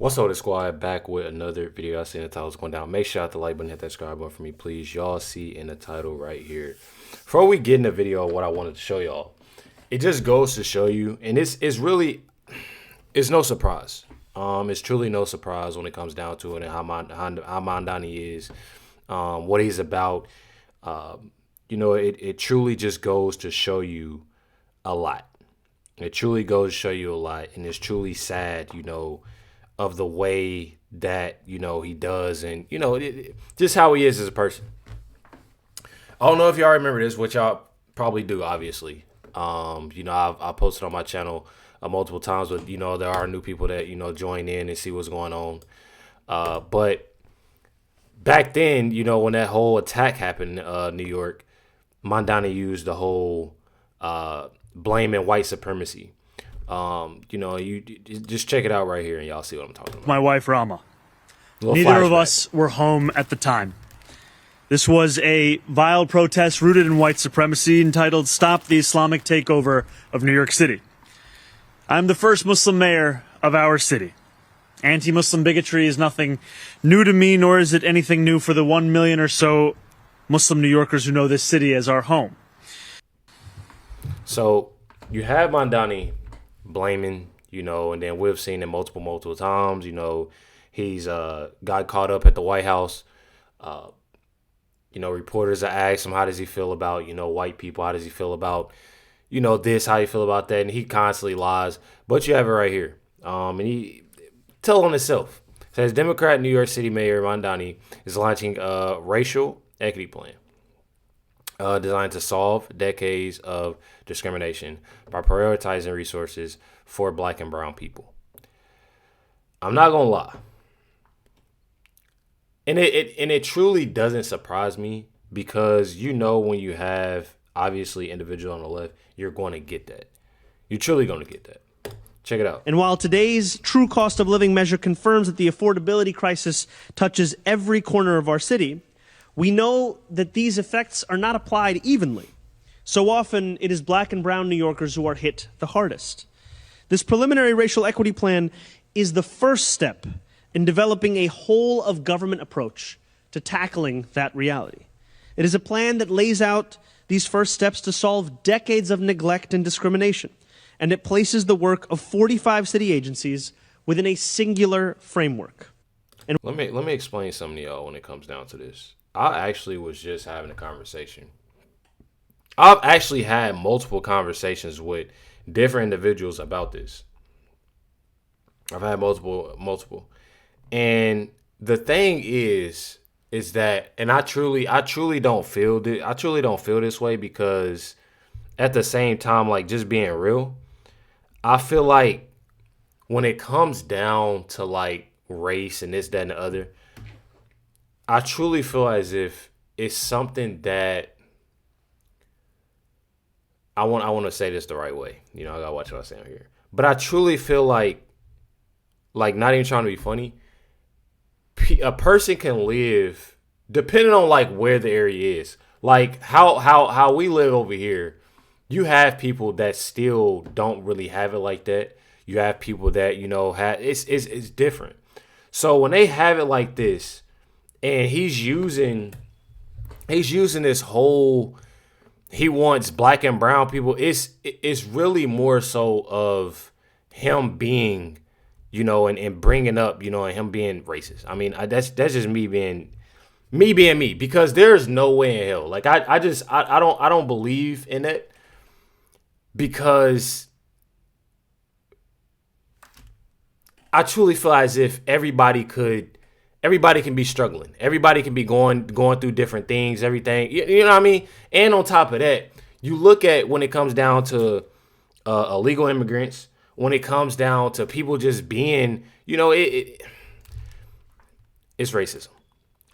What's up, the squad? Back with another video. I see the title's going down. Make sure you hit the like button, hit that subscribe button for me, please. Y'all see in the title right here. Before we get in the video, what I wanted to show y'all, it just goes to show you, and it's no surprise. It's truly no surprise when it comes down to it and how Mandani is, what he's about. It truly just goes to show you a lot. It truly goes to show you a lot, and it's truly sad, of the way that, he does and, just how he is as a person. I don't know if y'all remember this, which y'all probably do, obviously. I've posted on my channel multiple times, but, there are new people that, join in and see what's going on. But back then, when that whole attack happened in New York, Mandani used the whole blaming white supremacy. You just check it out right here and y'all see what I'm talking about. My wife, Rama. Neither of us were home at the time. This was a vile protest rooted in white supremacy entitled Stop the Islamic Takeover of New York City. I'm the first Muslim mayor of our city. Anti-Muslim bigotry is nothing new to me, nor is it anything new for the 1 million or so Muslim New Yorkers who know this city as our home. So you have Mandani blaming, and then we've seen it multiple times. He's got caught up at the White House. Reporters are asking him, how does he feel about, white people? How does he feel about, this? How do you feel about that? And he constantly lies. But you have it right here. And he tell on himself. It says Democrat New York City Mayor Mandani is launching a racial equity plan designed to solve decades of discrimination by prioritizing resources for black and brown people. I'm not gonna lie. And it truly doesn't surprise me because when you have obviously individual on the left, you're going to get that. You're truly going to get that. Check it out. And while today's true cost of living measure confirms that the affordability crisis touches every corner of our city, we know that these effects are not applied evenly. So often it is black and brown New Yorkers who are hit the hardest. This preliminary racial equity plan is the first step in developing a whole of government approach to tackling that reality. It is a plan that lays out these first steps to solve decades of neglect and discrimination, and it places the work of 45 city agencies within a singular framework. And let me explain something to y'all when it comes down to this. I actually was just having a conversation. I've actually had multiple conversations with different individuals about this. I've had multiple. And the thing is that, and I truly don't feel this. I truly don't feel this way because at the same time, like just being real, I feel like when it comes down to like race and this, that, and the other, I truly feel as if it's something that I want to say this the right way. I gotta watch what I say here. But I truly feel like not even trying to be funny, a person can live depending on like where the area is. Like how we live over here, you have people that still don't really have it like that. You have people that have it's different. So when they have it like this, and he's using this whole, he wants black and brown people. It's really more so of him being, and bringing up, and him being racist. I mean, that's just me being me because there's no way in hell. Like I don't believe in it because I truly feel as if everybody can be struggling. Everybody can be going through different things, everything. You know what I mean? And on top of that, you look at when it comes down to illegal immigrants, when it comes down to people just being, it's racism.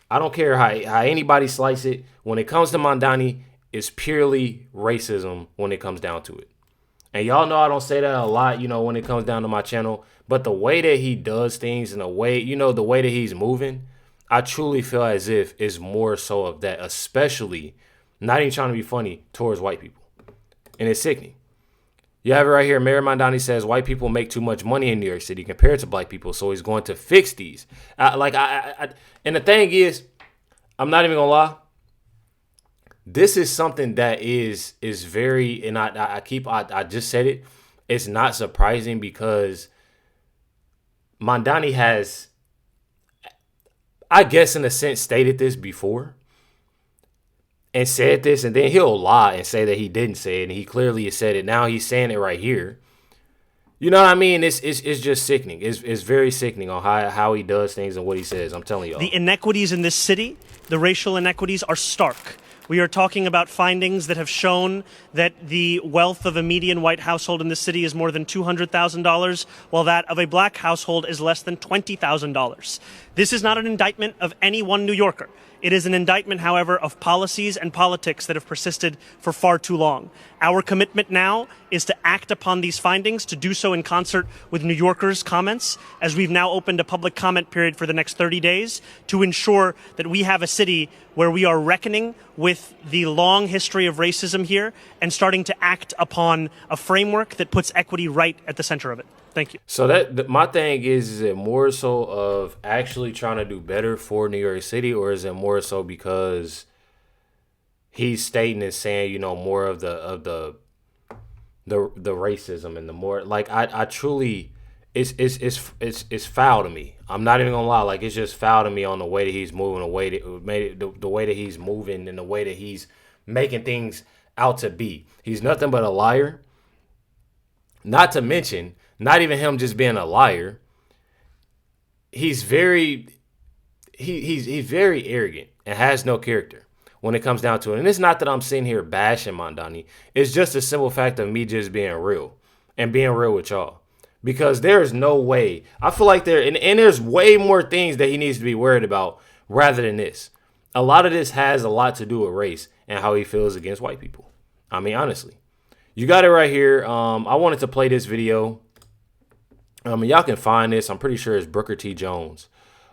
I don't care how anybody slice it. When it comes to Mandani, it's purely racism when it comes down to it. And y'all know I don't say that a lot, when it comes down to my channel. But the way that he does things and the way that he's moving, I truly feel as if it's more so of that, especially, not even trying to be funny, towards white people. And it's sickening. You have it right here. Mayor Mandani says white people make too much money in New York City compared to black people, so he's going to fix these. And the thing is, I'm not even gonna lie. This is something that is very, and I just said it. It's not surprising because Mandani has, I guess in a sense, stated this before and said this, and then he'll lie and say that he didn't say it, and he clearly has said it. Now he's saying it right here. You know what I mean? It's just sickening. It's very sickening on how he does things and what he says. I'm telling y'all. The inequities in this city, the racial inequities, are stark. We are talking about findings that have shown that the wealth of a median white household in this city is more than $200,000, while that of a black household is less than $20,000. This is not an indictment of any one New Yorker. It is an indictment, however, of policies and politics that have persisted for far too long. Our commitment now is to act upon these findings, to do so in concert with New Yorkers' comments, as we've now opened a public comment period for the next 30 days to ensure that we have a city where we are reckoning with the long history of racism here and starting to act upon a framework that puts equity right at the center of it. Thank you. So my thing is it more so of actually trying to do better for New York City, or is it more so because he's stating and saying, you know, more of the racism and the more like I truly it's foul to me. I'm not even gonna lie, like it's just foul to me on the way that he's moving, the way that he's moving, and the way that he's making things out to be. He's nothing but a liar. Not to mention, not even him just being a liar. He's very arrogant and has no character when it comes down to it. And it's not that I'm sitting here bashing Mandani. It's just a simple fact of me just being real and being real with y'all. Because there's no way. I feel like there's way more things that he needs to be worried about rather than this. A lot of this has a lot to do with race and how he feels against white people. I mean, honestly. You got it right here. I wanted to play this video. Y'all can find this. I'm pretty sure it's Brooker T. Jones.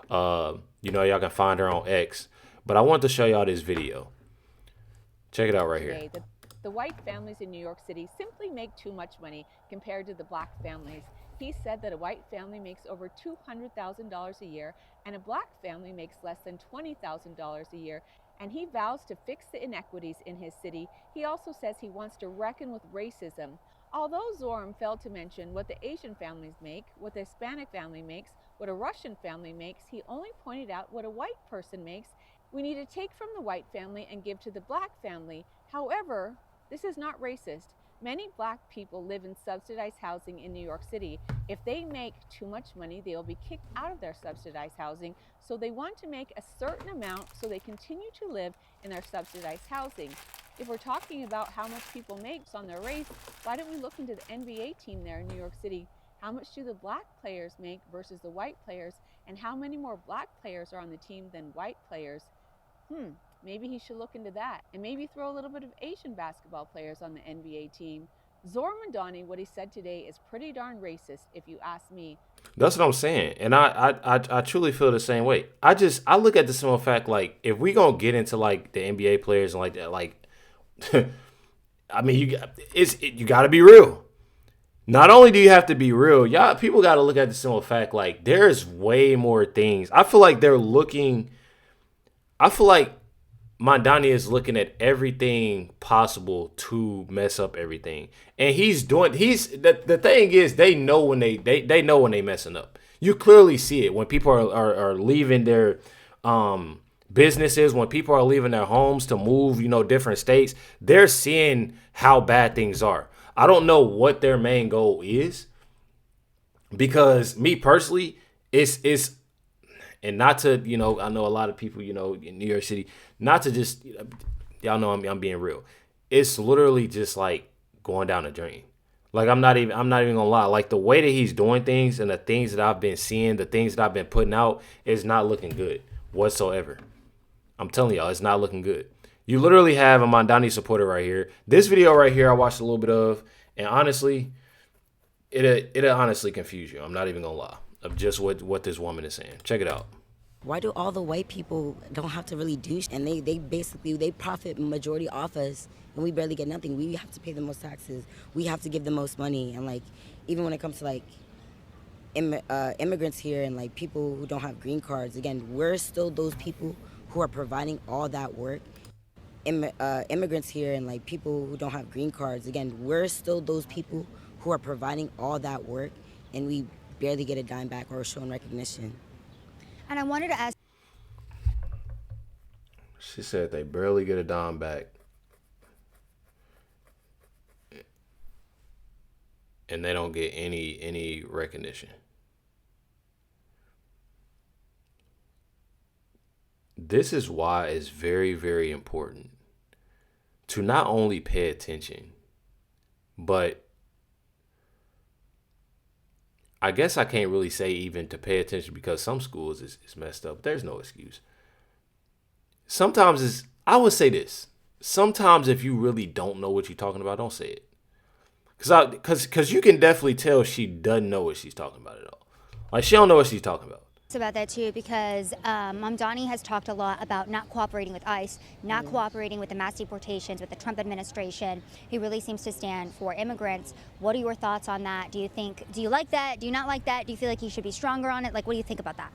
Y'all can find her on X. But I want to show y'all this video. Check it out right here. The white families in New York City simply make too much money compared to the black families. He said that a white family makes over $200,000 a year and a black family makes less than $20,000 a year. And he vows to fix the inequities in his city. He also says he wants to reckon with racism. Although Zoram failed to mention what the Asian families make, what the Hispanic family makes, what a Russian family makes, he only pointed out what a white person makes. We need to take from the white family and give to the black family. However, this is not racist. Many black people live in subsidized housing in New York City. If they make too much money, they will be kicked out of their subsidized housing. So they want to make a certain amount so they continue to live in their subsidized housing. If we're talking about how much people make on their race, why don't we look into the NBA team there in New York City? How much do the black players make versus the white players? And how many more black players are on the team than white players? Maybe he should look into that and maybe throw a little bit of Asian basketball players on the NBA team. Zoram Mandani, what he said today is pretty darn racist, if you ask me. That's what I'm saying. And I truly feel the same way. I look at the simple fact, like, if we gonna get into like the NBA players and like that, like I mean you gotta be real. Not only do you have to be real, y'all people gotta look at the simple fact, like there's way more things. I feel like Mandani is looking at everything possible to mess up everything. And the thing is, they know when they know when they messing up. You clearly see it when people are leaving their businesses, when people are leaving their homes to move, different states. They're seeing how bad things are. I don't know what their main goal is, because me personally, it's and not to, I know a lot of people, in New York City, not to just, y'all know I'm being real. It's literally just like going down the drain. Like, I'm not even gonna lie. Like, the way that he's doing things and the things that I've been seeing, the things that I've been putting out is not looking good whatsoever. I'm telling y'all, it's not looking good. You literally have a Mandani supporter right here. This video right here, I watched a little bit of, and honestly, it'll honestly confuse you. I'm not even gonna lie of just what this woman is saying. Check it out. Why do all the white people don't have to really do and they basically they profit majority off us and we barely get nothing. We have to pay the most taxes. We have to give the most money. And like even when it comes to like immigrants here and like people who don't have green cards, again, we're still those people who are providing all that work. Immigrants here and like people who don't have green cards, again, we're still those people who are providing all that work and we barely get a dime back or shown recognition. And I wanted to ask. She said they barely get a dime back. And they don't get any recognition. This is why it's very, very important to not only pay attention, but I guess I can't really say even to pay attention because some schools is messed up. There's no excuse. Sometimes I would say this. Sometimes if you really don't know what you're talking about, don't say it. Because you can definitely tell she doesn't know what she's talking about at all. Like, she don't know what she's talking about. About that too, because Mamdani has talked a lot about not cooperating with ICE, not cooperating with the mass deportations, with the Trump administration. He really seems to stand for immigrants. What are your thoughts on that? Do you like that? Do you not like that? Do you feel like he should be stronger on it? Like, what do you think about that?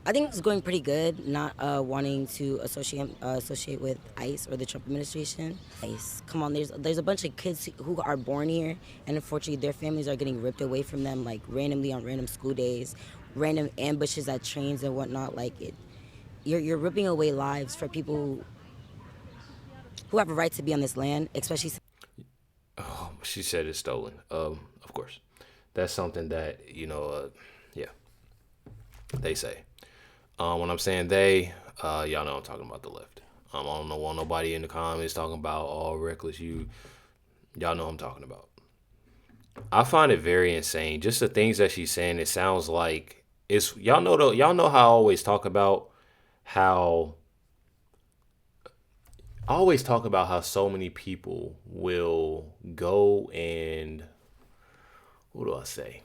I think it's going pretty good, not wanting to associate with ICE or the Trump administration. ICE, come on, there's a bunch of kids who are born here, and unfortunately their families are getting ripped away from them, like randomly on random school days, random ambushes at trains and whatnot. Like you're ripping away lives for people who have a right to be on this land, especially. Oh, she said it's stolen. Of course, that's something that yeah, they say. When I'm saying they, y'all know I'm talking about the left. I don't want nobody in the comments talking about reckless you. Y'all know I'm talking about. I find it very insane. Just the things that she's saying. It sounds like it's y'all know how I always talk about how so many people will go and what do I say?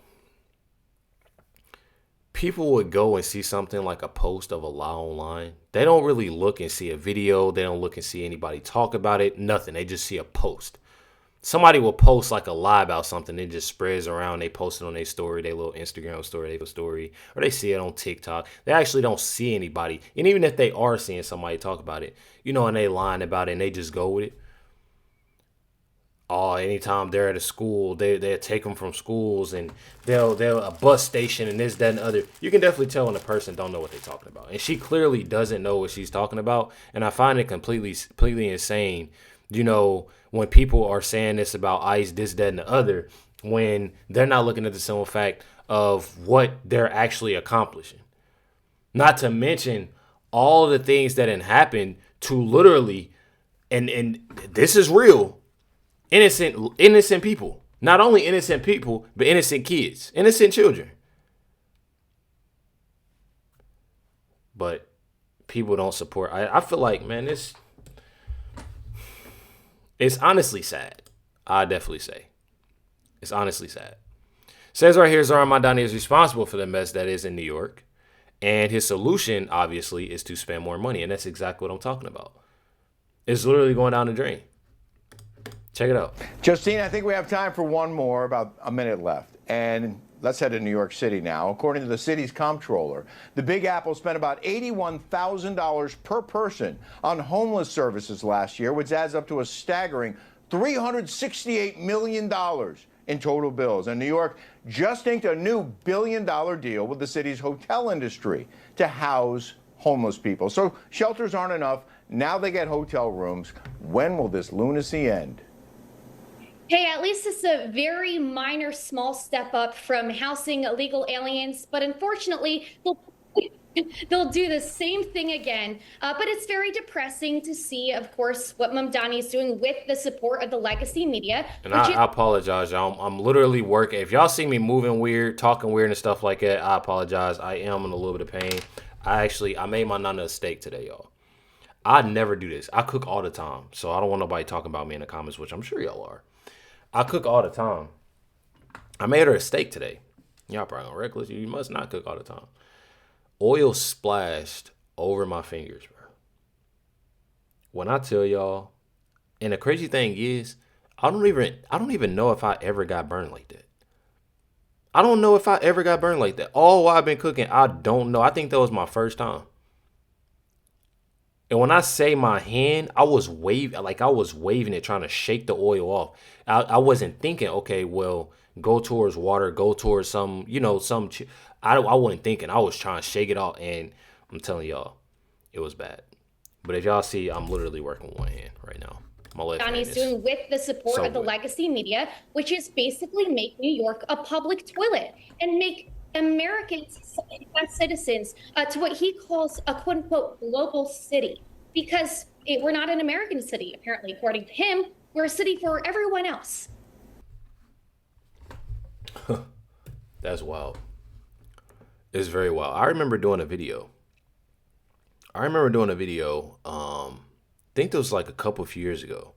People would go and see something like a post of a lie online. They don't really look and see a video. They don't look and see anybody talk about it. Nothing. They just see a post. Somebody will post like a lie about something. It just spreads around. They post it on their story, their little Instagram story, their story, or they see it on TikTok. They actually don't see anybody. And even if they are seeing somebody talk about it, and they lying about it and they just go with it. Anytime they're at a school, they'll take them from schools and they'll a bus station and this, that, and the other. You can definitely tell when a person don't know what they're talking about. And she clearly doesn't know what she's talking about. And I find it completely insane, when people are saying this about ICE, this, that, and the other, when they're not looking at the simple fact of what they're actually accomplishing. Not to mention all the things that had happened to literally, and this is real, innocent people. Not only innocent people, but innocent kids, innocent children. But people don't support. I feel like, man, it's honestly sad. I definitely say. It's honestly sad. Says right here, Zoran Mandani is responsible for the mess that is in New York. And his solution, obviously, is to spend more money. And that's exactly what I'm talking about. It's literally going down the drain. Check it out. Justine, I think we have time for one more, about a minute left. And let's head to New York City now. According to the city's comptroller, the Big Apple spent about $81,000 per person on homeless services last year, which adds up to a staggering $368 million in total bills. And New York just inked a new billion-dollar deal with the city's hotel industry to house homeless people. So shelters aren't enough. Now they get hotel rooms. When will this lunacy end? Hey, at least it's a very minor, small step up from housing illegal aliens, but unfortunately, they'll do the same thing again. But it's very depressing to see, of course, what Mamdani is doing with the support of the legacy media. And I apologize, y'all. I'm literally working. If y'all see me moving weird, talking weird and stuff like that, I apologize. I am in a little bit of pain. I made my nana a steak today, y'all. I never do this. I cook all the time, so I don't want nobody talking about me in the comments, which I'm sure y'all are. I cook all the time. I made her a steak today. Y'all probably gonna reckless. You must not cook all the time. Oil splashed over my fingers, bro. When I tell y'all, and the crazy thing is, I don't even know if I ever got burned like that. I don't know if I ever got burned like that. All while I've been cooking, I don't know. I think that was my first time. And when I say my hand, I was waving it, trying to shake the oil off. I wasn't thinking, okay, well, go towards water, go towards some, I wasn't thinking. I was trying to shake it off, and I'm telling y'all, it was bad. But if y'all see, I'm literally working with one hand right now. My left hand Mandani's doing with the support of the legacy media, which is basically make New York a public toilet and make Americans as citizens to what he calls a quote unquote global city, because we're not an American city, apparently, according to him. We're a city for everyone else. That's wild. It's very wild. I remember doing a video. I think it was like a couple of years ago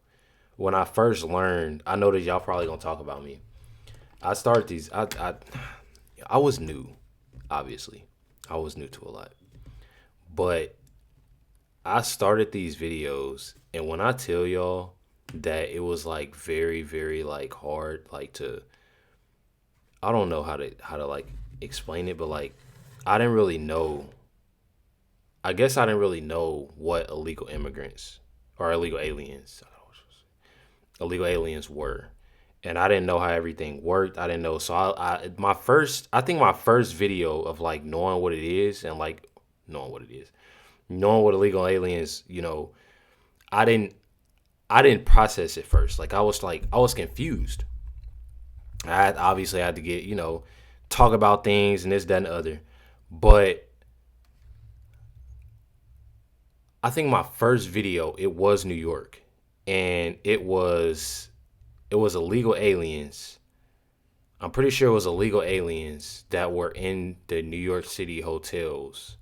when I first learned. I know that y'all probably gonna talk about me. I started these. I was new, obviously. I was new to a lot, but I started these videos, and when I tell y'all that it was like very, very like hard, like to, I don't know how to like explain it, but like I didn't really know. I guess I didn't really know what illegal immigrants or illegal aliens were. And I didn't know how everything worked. I didn't know. So I think my first video of like knowing what it is and like knowing what illegal aliens, I didn't process it first. I was confused. I obviously had to get, talk about things and this, that, and the other. But I think my first video, it was New York, and it was illegal aliens. I'm pretty sure it was illegal aliens that were in the New York City hotels.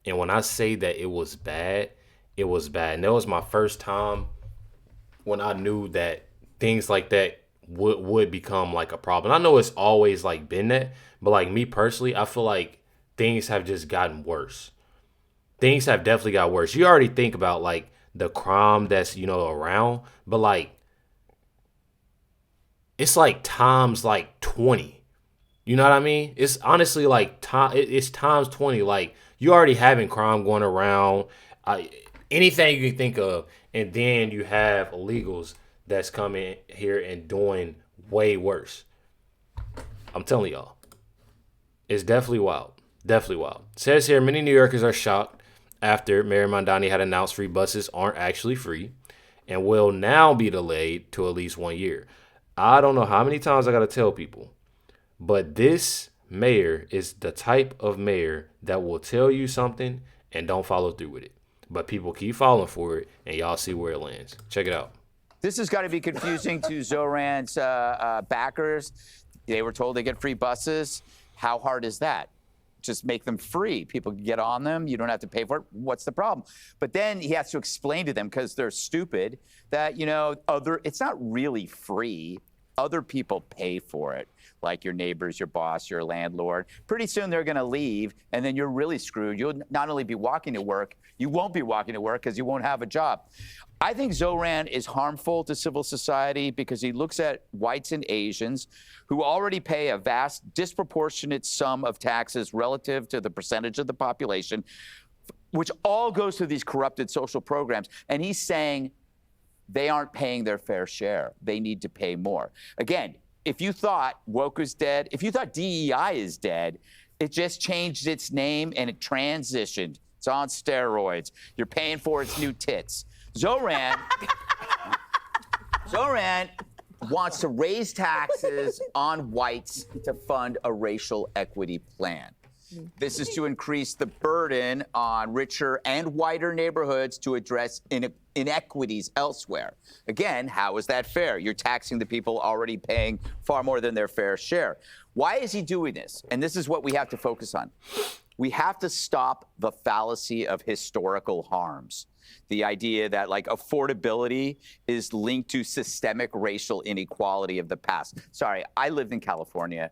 And when I say that it was bad, it was bad. And that was my first time when I knew that things like that would become like a problem. I know it's always like been that, but like me personally, I feel like things have just gotten worse. Things have definitely got worse. You already think about like the crime that's, around, but like it's like times like 20. You know what I mean? It's honestly like it's times 20. Like you already having crime going around, anything you can think of, and then you have illegals that's coming here and doing way worse. I'm telling y'all, it's definitely wild. Definitely wild. It says here, many New Yorkers are shocked after Mayor Mandani had announced free buses aren't actually free and will now be delayed to at least 1 year. I don't know how many times I got to tell people, but this mayor is the type of mayor that will tell you something and don't follow through with it. But people keep falling for it, and y'all see where it lands. Check it out. This has got to be confusing to Zoran's backers. They were told they get free buses. How hard is that? Just make them free. People can get on them. You don't have to pay for it. What's the problem? But then he has to explain to them, because they're stupid, that, it's not really free. Other people pay for it, like your neighbors, your boss, your landlord. Pretty soon they're going to leave, and then you're really screwed. You'll not only be walking to work, you won't be walking to work because you won't have a job. I think Zoran is harmful to civil society because he looks at whites and Asians who already pay a vast, disproportionate sum of taxes relative to the percentage of the population, which all goes to these corrupted social programs. And he's saying they aren't paying their fair share. They need to pay more. Again, if you thought woke is dead, if you thought DEI is dead, it just changed its name and it transitioned. It's on steroids. You're paying for its new tits. Zoran wants to raise taxes on whites to fund a racial equity plan. This is to increase the burden on richer and whiter neighborhoods to address inequities elsewhere. Again, how is that fair? You're taxing the people already paying far more than their fair share. Why is he doing this? And this is what we have to focus on. We have to stop the fallacy of historical harms. The idea that like affordability is linked to systemic racial inequality of the past. Sorry, I lived in California.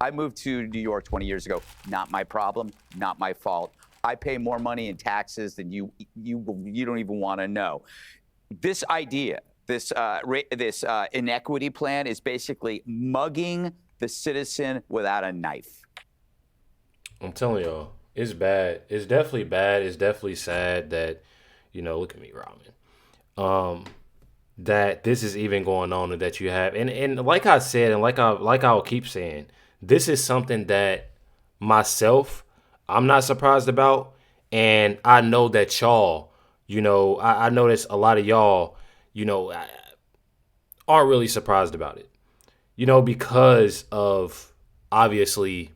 I moved to New York 20 years ago. Not my problem, not my fault. I pay more money in taxes than you don't even want to know. This idea, this inequity plan is basically mugging the citizen without a knife. I'm telling y'all, it's bad. It's definitely bad. It's definitely sad that, look at me, Robin. That this is even going on and that you have, and like I said, and like I'll keep saying, this is something that myself, I'm not surprised about. And I know that y'all, I notice a lot of y'all, aren't really surprised about it, because of obviously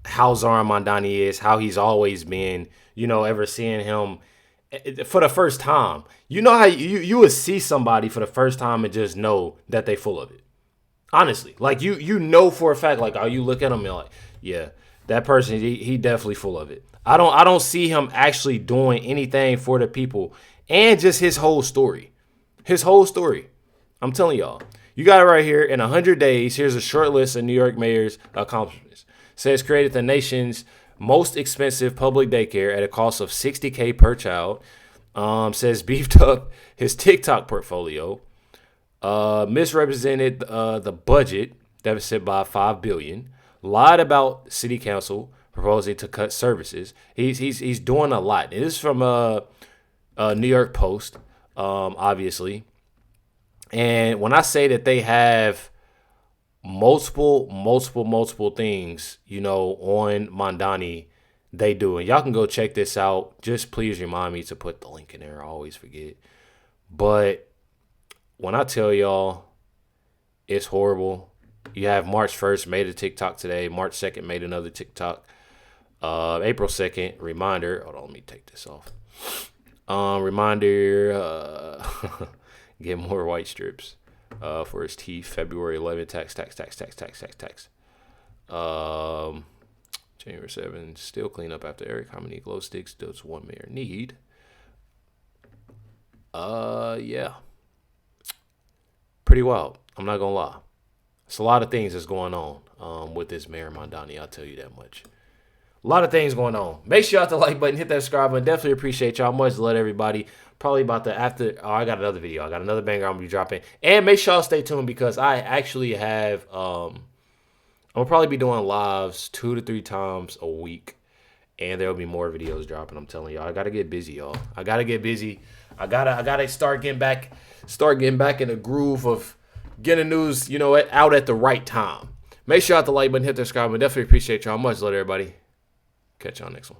how Zoran Mandani is, how he's always been, ever seeing him for the first time. How you would see somebody for the first time and just know that they full of it. Honestly, like you know for a fact, like, oh, you look at him and like, yeah, that person, he definitely full of it. I don't see him actually doing anything for the people, and just his whole story. His whole story. I'm telling y'all. You got it right here. In 100 days, here's a short list of New York mayor's accomplishments. Says created the nation's most expensive public daycare at a cost of $60K per child. Says beefed up his TikTok portfolio. Misrepresented the budget deficit by $5 billion. Lied about city council proposing to cut services. He's doing a lot. This is from New York Post, obviously. And when I say that they have multiple things, on Mandani, they do. And y'all can go check this out. Just please remind me to put the link in there. I always forget. But when I tell y'all, it's horrible. You have March 1st made a TikTok today. March 2nd made another TikTok. April 2nd, reminder. Hold on, let me take this off. Reminder, get more white strips for his teeth. February 11th, tax. January 7th, still clean up after Eric. How many glow sticks does one mayor need? Yeah. Pretty wild. I'm not gonna lie. It's a lot of things that's going on with this Mayor Mandani. I'll tell you that much. A lot of things going on. Make sure you hit the like button, hit that subscribe button. Definitely appreciate y'all. Much love, everybody. Probably about the after. Oh, I got another video. I got another banger I'm gonna be dropping. And make sure y'all stay tuned because I actually have. I'm gonna probably be doing lives 2 to 3 times a week, and there will be more videos dropping. I'm telling y'all, I gotta get busy, y'all. I gotta get busy. I gotta start getting back in the groove of getting news, out at the right time. Make sure you hit the like button, hit the subscribe button. Definitely appreciate y'all. Much love, everybody. Catch y'all next one.